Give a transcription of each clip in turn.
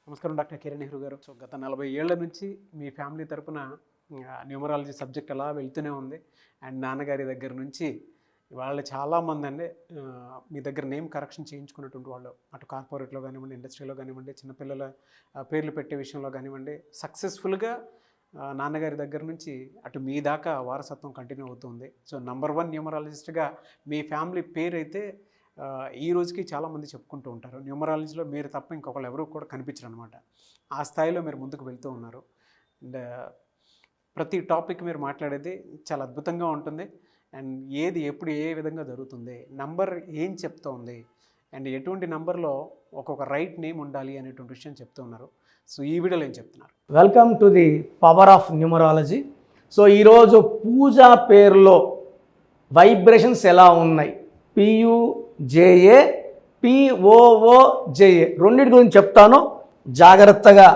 నమస్కారం డాక్టర్ కిరణ్ నెహ్రూ గారు. సో గత 40 ఏళ్ల నుంచి మీ ఫ్యామిలీ తరపున న్యూమరాలజీ సబ్జెక్ట్ అలా వెళ్తూనే ఉంది. అండ్ నాన్నగారి దగ్గర నుంచి వాళ్ళు చాలామంది అండి మీ దగ్గర నేమ్ కరెక్షన్ చేయించుకున్నటువంటి వాళ్ళు, అటు కార్పొరేట్లో కానివ్వండి, ఇండస్ట్రీలో కానివ్వండి, చిన్నపిల్లల పేర్లు పెట్టే విషయంలో కానివ్వండి, సక్సెస్ఫుల్గా నాన్నగారి దగ్గర నుంచి అటు మీ దాకా వారసత్వం కంటిన్యూ అవుతుంది. సో నంబర్ 1 న్యూమరాలజిస్ట్గా మీ ఫ్యామిలీ పేరు అయితే ఈ రోజుకి చాలామంది చెప్పుకుంటూ ఉంటారు. న్యూమరాలజీలో మీరు తప్ప ఇంకొకళ్ళు ఎవరు కూడా కనిపించరు అనమాట. ఆ స్థాయిలో మీరు ముందుకు వెళ్తూ ఉన్నారు. అండ్ ప్రతి టాపిక్ మీరు మాట్లాడేది చాలా అద్భుతంగా ఉంటుంది. అండ్ ఏది ఎప్పుడు ఏ విధంగా జరుగుతుంది, నంబర్ ఏం చెప్తోంది, అండ్ ఎటువంటి నంబర్లో ఒక్కొక్క రైట్ నేమ్ ఉండాలి అనేటువంటి విషయం చెప్తూ ఉన్నారు. సో ఈ వీడియోలో ఏం చెప్తున్నారు? Welcome to the power of numerology. So ఈరోజు పూజా పేరులో వైబ్రేషన్స్ ఎలా ఉన్నాయి, PUJA POOJA రెండింటి గురించి చెప్తాను, జాగ్రత్తగా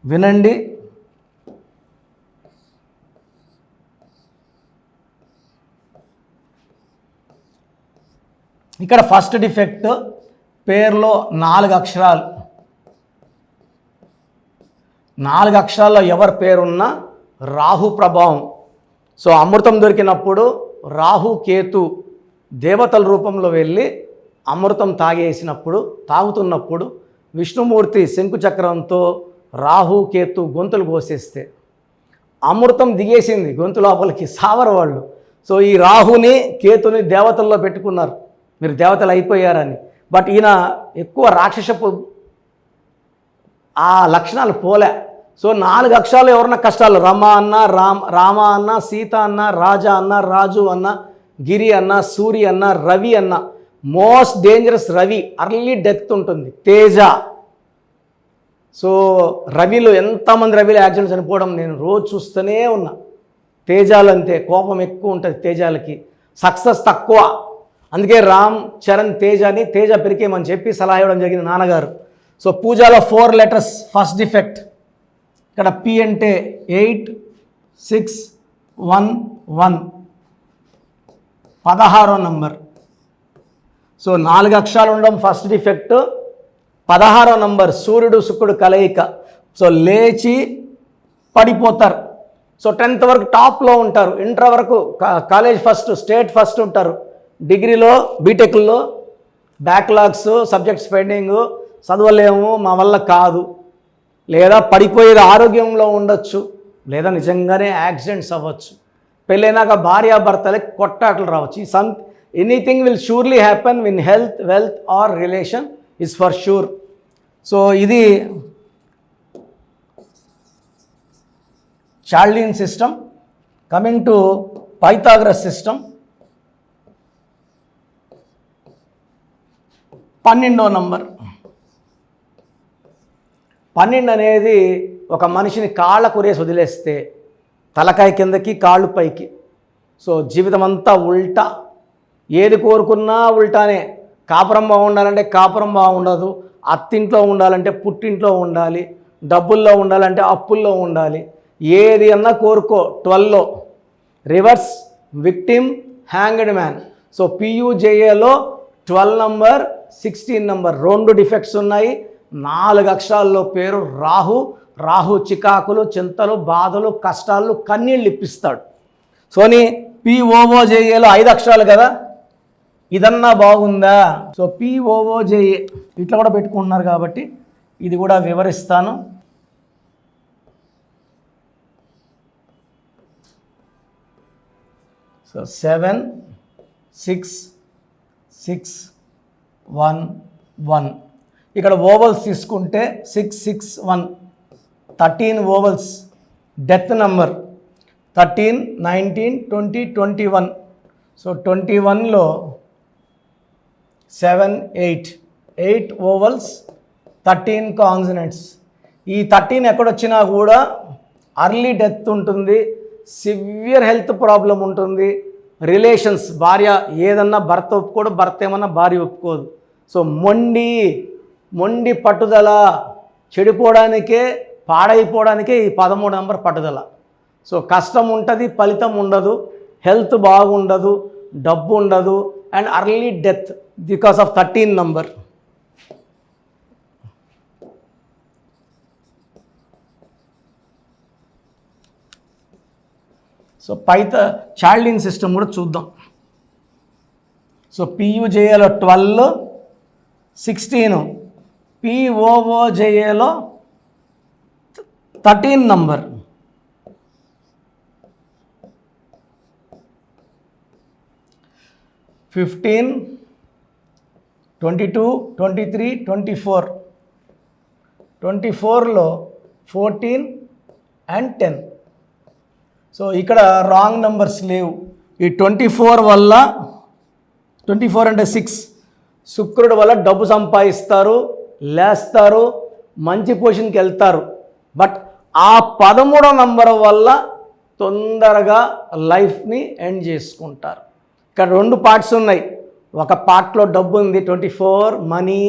వినండి. ఇక్కడ ఫస్ట్ డిఫెక్ట్, పేరులో 4 అక్షరాలు. 4 అక్షరాల్లో ఎవరి పేరున్నా రాహు ప్రభావం. సో అమృతం దొరికినప్పుడు రాహు కేతు దేవతల రూపంలో వెళ్ళి అమృతం తాగుతున్నప్పుడు విష్ణుమూర్తి శంకుచక్రంతో రాహు కేతు గొంతులు కోసేస్తే అమృతం దిగేసింది గొంతు లోపలికి, సావరు వాళ్ళు. సో ఈ రాహుని కేతుని దేవతల్లో పెట్టుకున్నారు, మీరు దేవతలు అయిపోయారని. బట్ ఈయన ఎక్కువ రాక్షసపు ఆ లక్షణాలు పోలే. సో 4 అక్షరాలు ఎవరన్నా కష్టాలు, రమ అన్న, రామ అన్న, సీత అన్న, రాజా అన్న, రాజు అన్న, గిరి అన్న, సూరి అన్న, రవి అన్న. Most dangerous Ravi, early death ఉంటుంది. తేజ, సో రవిలో ఎంతమంది రవిలో యాక్సిడెంట్ చనిపోవడం నేను రోజు చూస్తూనే ఉన్నా. తేజాలు అంతే, కోపం ఎక్కువ ఉంటుంది తేజాలకి, సక్సెస్ తక్కువ. అందుకే రామ్ చరణ్ తేజాని తేజ పెరికేమని చెప్పి సలహా ఇవ్వడం జరిగింది నాన్నగారు. సో పూజలో 4 లెటర్స్ ఫస్ట్ డిఫెక్ట్. ఇక్కడ P అంటే 8611 16వ నంబర్. సో 4 అక్షరాలు ఉండడం ఫస్ట్ డిఫెక్ట్. 16వ నంబర్ సూర్యుడు శుక్రుడు కలయిక. సో లేచి పడిపోతారు. సో 10th వరకు టాప్లో ఉంటారు, ఇంటర్ వరకు కాలేజ్ ఫస్ట్, స్టేట్ ఫస్ట్ ఉంటారు. డిగ్రీలో బీటెక్లో బ్యాక్లాగ్స్, సబ్జెక్ట్స్ పెండింగ్, చదవలేము, మా వల్ల కాదు, లేదా పడిపోయేది ఆరోగ్యంలో ఉండొచ్చు, లేదా నిజంగానే యాక్సిడెంట్స్ అవ్వచ్చు. పెళ్ళైనాక భార్యాభర్తలకి కొట్టాటలు రావచ్చు. Anything will surely happen win health, wealth or relation is for sure. So ఇది Chaldean system. Coming to Pythagoras system. 12వ నంబర్. 12 అనేది ఒక మనిషిని కాళ్ళ కురేసి వదిలేస్తే తలకాయ కిందకి, కాళ్ళు పైకి. సో జీవితం అంతా ఉల్టా, ఏది కోరుకున్నా ఉల్టానే. కాపురం బాగుండాలంటే కాపురం బాగుండదు, అత్తింట్లో ఉండాలంటే పుట్టింట్లో ఉండాలి, డబ్బుల్లో ఉండాలంటే అప్పుల్లో ఉండాలి. ఏది అన్నా కోరుకో 12లో reverse, victim, hanged man. So PUJAలో 12 నంబర్, 16 నంబర్ 2 డిఫెక్ట్స్ ఉన్నాయి. 4 అక్షరాల్లో పేరు రాహు. రాహు చికాకులు, చింతలు, బాధలు, కష్టాలు, కన్నీళ్ళు ఇప్పిస్తాడు. సోని POOJAలో 5 అక్షరాలు కదా, ఇదన్నా బాగుందా? సో POOJA ఇట్లా కూడా పెట్టుకుంటున్నారు కాబట్టి ఇది కూడా వివరిస్తాను. సో 7 6 6 1 1. ఇక్కడ ఓవల్స్ తీసుకుంటే 6 6 1 13 ఓవల్స్. Death number 13 19 20 21. సో 21లో 7 8 ఓవల్స్, 13 కాన్సనెంట్స్. ఈ 13 ఎక్కడొచ్చినా కూడా అర్లీ డెత్ ఉంటుంది, సివియర్ హెల్త్ ప్రాబ్లం ఉంటుంది. రిలేషన్స్, భార్య ఏదన్నా భర్త ఒప్పుకోడు, భర్త ఏమన్నా భార్య ఒప్పుకోదు. సో మొండి పట్టుదల, చెడిపోవడానికే, పాడైపోవడానికే ఈ 13 నంబర్ పట్టుదల. సో కష్టం ఉంటుంది, ఫలితం ఉండదు, హెల్త్ బాగుండదు, డబ్బు ఉండదు, and early death because of 13 number. So Chaldean system కూడా చూద్దాం. సో పియుజేఏలో 12, 16, పిఓఓజేఏలో 13 నంబర్. (15, 22, 23, 24). 24లో 14 and 10. సో ఇక్కడ రాంగ్ నెంబర్స్ లేవు. ఈ 24 వల్ల 24 అంటే 6 శుక్రుడు వల్ల డబ్బు సంపాదిస్తారు, లేస్తారు, మంచి పొజిషన్కి వెళ్తారు. బట్ ఆ 13వ నంబర్ వల్ల తొందరగా లైఫ్ని ఎండ్ చేసుకుంటారు. ఇక్కడ 2 పార్ట్స్ ఉన్నాయి. ఒక పార్ట్లో డబ్బు ఉంది, 24 money,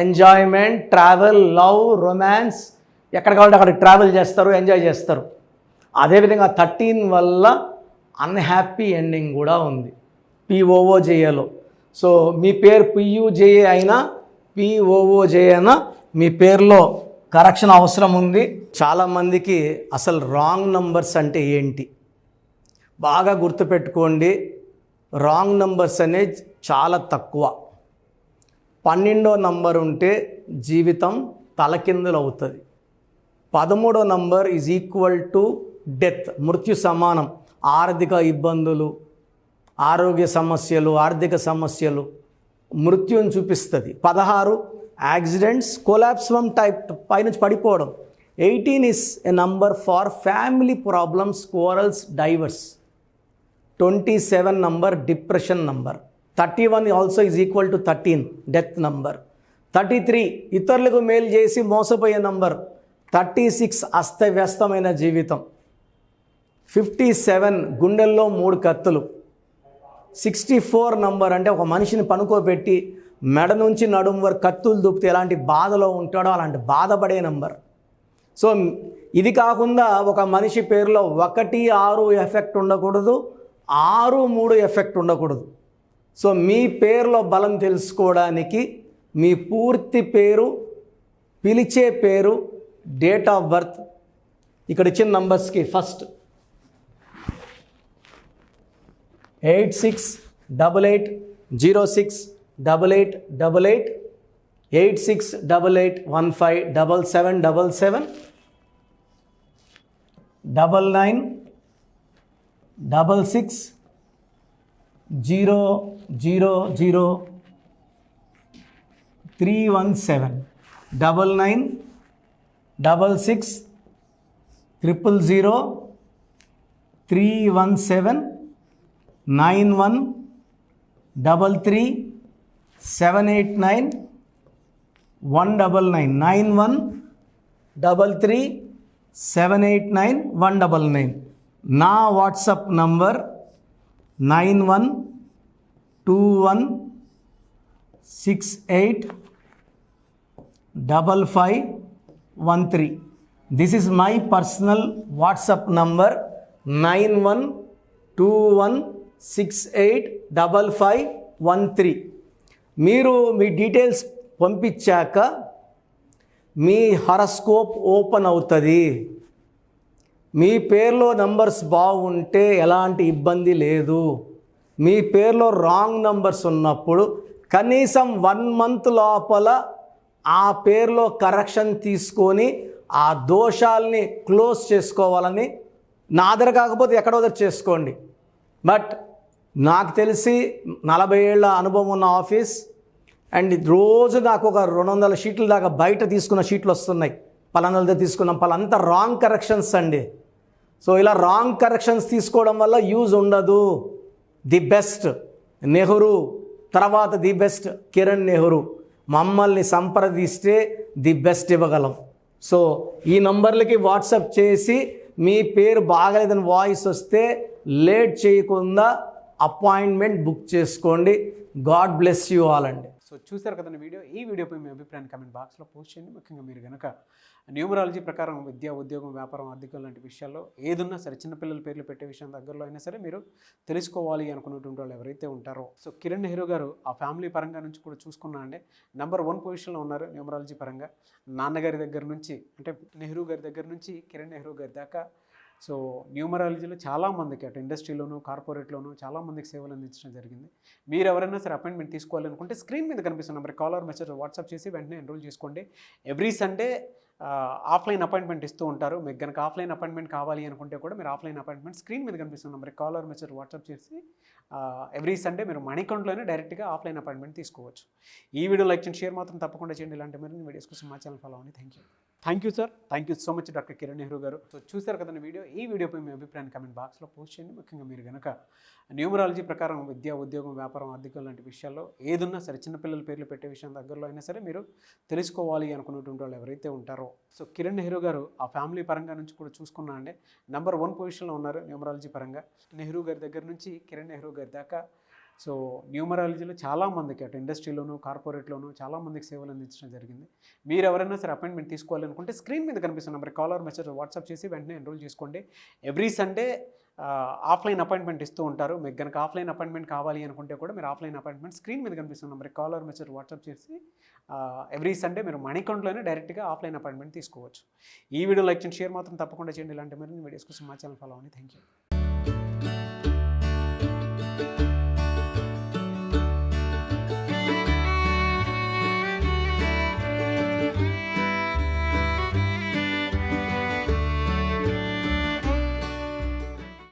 enjoyment, travel, love, romance, ఎక్కడ కావాలంటే అక్కడికి ట్రావెల్ చేస్తారు, ఎంజాయ్ చేస్తారు. అదేవిధంగా 13 వల్ల అన్హ్యాపీ ఎండింగ్ కూడా ఉంది పిఓఓజేఏలో. సో మీ పేరు పియుజేఏ అయినా పిఓఓజేఏ అయినా మీ పేరులో కరెక్షన్ అవసరం ఉంది. చాలామందికి అసలు రాంగ్ నంబర్స్ అంటే ఏంటి బాగా గుర్తుపెట్టుకోండి. రాంగ్ నంబర్స్ అనేది చాలా తక్కువ. 12వ నంబర్ ఉంటే జీవితం తలకిందులు అవుతుంది. 13వ number is equal to death, మృత్యు సమానం. ఆర్థిక ఇబ్బందులు, ఆరోగ్య సమస్యలు, ఆర్థిక సమస్యలు, మృత్యుని చూపిస్తుంది. 16 యాక్సిడెంట్స్, కొలాప్స్ ఫ్రమ్ టైప్ పైనుంచి పడిపోవడం. 18 is a number far family problems, quarrels, divorce. 27 number depression number. 31 also is equal to 13 death number. 33 ఇతరులకు మేలు చేసి మోసపోయే నంబర్. 36 అస్తవ్యస్తమైన జీవితం. 57 గుండెల్లో 3 కత్తులు. 64 నంబర్ అంటే ఒక మనిషిని పనుకోబెట్టి మెడ నుంచి నడుము వరకు కత్తులు దూపితే ఎలాంటి బాధలో ఉంటాడో అలాంటి బాధపడే నంబర్. సో ఇది కాకుండా ఒక మనిషి పేరులో 1, 6 ఎఫెక్ట్ ఉండకూడదు, 6, 3 ఎఫెక్ట్ ఉండకూడదు. సో మీ పేరులో బలం తెలుసుకోవడానికి మీ పూర్తి పేరు, పిలిచే పేరు, డేట్ ఆఫ్ బర్త్, ఇక్కడ ఇచ్చిన నంబర్స్కి ఫస్ట్ 8688068888, 8688157777, 9966000317, 9966000317, 9133789199, 9133789199. నా WhatsApp number 9121685513. This is my personal WhatsApp number 9121685513. మీరు మీ డీటెయిల్స్ పంపించాక మీ హరస్కోప్ ఓపెన్ అవుతుంది. మీ పేరులో నంబర్స్ బాగుంటే ఎలాంటి ఇబ్బంది లేదు. మీ పేరులో రాంగ్ నంబర్స్ ఉన్నప్పుడు కనీసం 1 మంత్ లోపల ఆ పేరులో కరెక్షన్ తీసుకొని ఆ దోషాలని క్లోజ్ చేసుకోవాలని, నా దగ్గర కాకపోతే ఎక్కడో దగ్గర చేసుకోండి. బట్ నాకు తెలిసి 40 ఏళ్ళ అనుభవం ఉన్న ఆఫీస్ అండ్ రోజు నాకు ఒక 200 షీట్ల దాకా బయట తీసుకున్న షీట్లు వస్తున్నాయి. పలానాలతో తీసుకున్నాం, పలానంతా రాంగ్ కరెక్షన్స్ అండి. సో ఇలా రాంగ్ కరెక్షన్స్ తీసుకోవడం వల్ల యూజ్ ఉండదు. ది బెస్ట్ నెహ్రూ, తర్వాత ది బెస్ట్ కిరణ్ నెహ్రూ, మమ్మల్ని సంప్రదిస్తే ది బెస్ట్ ఇవ్వగలం. సో ఈ నంబర్లకి వాట్సాప్ చేసి మీ పేరు బాగలేదని వాయిస్ వస్తే లేట్ చేయకుండా అపాయింట్మెంట్ బుక్ చేసుకోండి. గాడ్ బ్లెస్ యూ ఆల్ అండి. సో చూసారు కదండి వీడియో. ఈ వీడియోపై మీ అభిప్రాయాన్ని కామెంట్ బాక్స్లో పోస్ట్ చేయండి. ముఖ్యంగా మీరు కనుక న్యూమరాలజీ ప్రకారం విద్య, ఉద్యోగం, వ్యాపారం, ఆర్థికం లాంటి విషయాల్లో ఏదున్నా సరే, చిన్నపిల్లల పేర్లు పెట్టే విషయం దగ్గరలో అయినా సరే మీరు తెలుసుకోవాలి అనుకున్నటువంటి వాళ్ళు ఎవరైతే ఉంటారో, సో కిరణ్ నెహ్రూ గారు ఆ ఫ్యామిలీ పరంగా నుంచి కూడా చూసుకున్నా అండి నెంబర్ 1 పొజిషన్లో ఉన్నారు న్యూమరాలజీ పరంగా. నాన్నగారి దగ్గర నుంచి అంటే నెహ్రూ గారి దగ్గర నుంచి కిరణ్ నెహ్రూ గారి దాకా సో న్యూమరాలజీలో చాలామందికి అటు ఇండస్ట్రీలోను కార్పొరేట్లోను చాలామందికి సేవలు అందించడం జరిగింది. మీరు ఎవరైనా సరే అపాయింట్మెంట్ తీసుకోవాలనుకుంటే స్క్రీన్ మీద కనిపిస్తున్న నెంబర్ కాలర్ మెసేజ్ వాట్సాప్ చేసి వెంటనే ఎన్రోల్ చేసుకోండి. ఎవ్రీ సండే ఆఫ్లైన్ అపాయింట్మెంట్ ఇస్తూ ఉంటారు. మీకు కనుక ఆఫ్లైన్ అపాయింట్మెంట్ కావాలి అనుకుంటే కూడా మీరు ఆఫ్లైన్ అపాయింట్మెంట్ స్క్రీన్ మీద కనిపిస్తున్న నెంబర్ కాలర్ మెసేజ్ వాట్సాప్ చేసి ఎవ్రీ సండే మీరు మణికొండలోనే డైరెక్ట్గా ఆఫ్లైన్ అపాయింట్మెంట్ తీసుకోవచ్చు. ఈ వీడియో లైక్ చేయండి, షేర్ మాత్రం తప్పకుండా చేయండి. ఇలాంటి మరిన్ని వీడియోస్ కోసం మా ఛానల్ ఫాలో అవ్వండి. Thank you sir. Thank you so much doctor Kiran Nehru గారు. సో చూసారు కదండి వీడియో. ఈ వీడియోపై మీ అభిప్రాయాన్ని కామెంట్ బాక్స్లో పోస్ట్ చేయండి. ముఖ్యంగా మీరు కనుక న్యూమరాలజీ ప్రకారం విద్య, ఉద్యోగం, వ్యాపారం, ఆర్థికం లాంటి విషయాల్లో ఏదున్నా సరే చిన్నపిల్లల పేర్లు పెట్టే విషయం దగ్గరలో అయినా సరే మీరు తెలుసుకోవాలి అనుకున్నటువంటి వాళ్ళు ఎవరైతే ఉంటారో, సో కిరణ్ నెహ్రూ గారు ఆ ఫ్యామిలీ పరంగా నుంచి కూడా చూసుకున్నా అండి నెంబర్ 1 పొజిషన్లో ఉన్నారు న్యూమరాలజీ పరంగా. నెహ్రూ గారి దగ్గర నుంచి కిరణ్ నెహ్రూ గారి దాకా సో న్యూమరాలజీలో చాలామందికి అటు ఇండస్ట్రీలోను కార్పొరేట్లోను చాలామందికి సేవలు అందించడం జరిగింది. మీరు ఎవరైనా సరే అపాయింట్మెంట్ తీసుకోవాలనుకుంటే స్క్రీన్ మీద కనిపిస్తున్న నెంబర్ కాలర్ మెసేజ్ వాట్సాప్ చేసి వెంటనే ఎన్రోల్ చేసుకోండి. ఎవ్రీ సండే ఆఫ్లైన్ అపాయింట్మెంట్ ఇస్తూ ఉంటారు. మీకు కనుక ఆఫ్లైన్ అపాయింట్మెంట్ కావాలి అనుకుంటే కూడా మీరు ఆఫ్లైన్ అపాయింట్మెంట్ స్క్రీన్ మీద కనిపిస్తున్న నెంబర్ కాలర్ మెసేజ్ వాట్సాప్ చేసి ఎవ్రీ సండే మీరు మణికొండలోనే డైరెక్ట్గా ఆఫ్లైన్ అపాయింట్మెంట్ తీసుకోవచ్చు. ఈ వీడియో లైక్ చేయండి, షేర్ మాత్రం తప్పకుండా చేయండి. ఇలాంటి మరిన్ని వీడియోస్ కోసం మా ఛానల్ ఫాలో అవ్వండి. Thank you.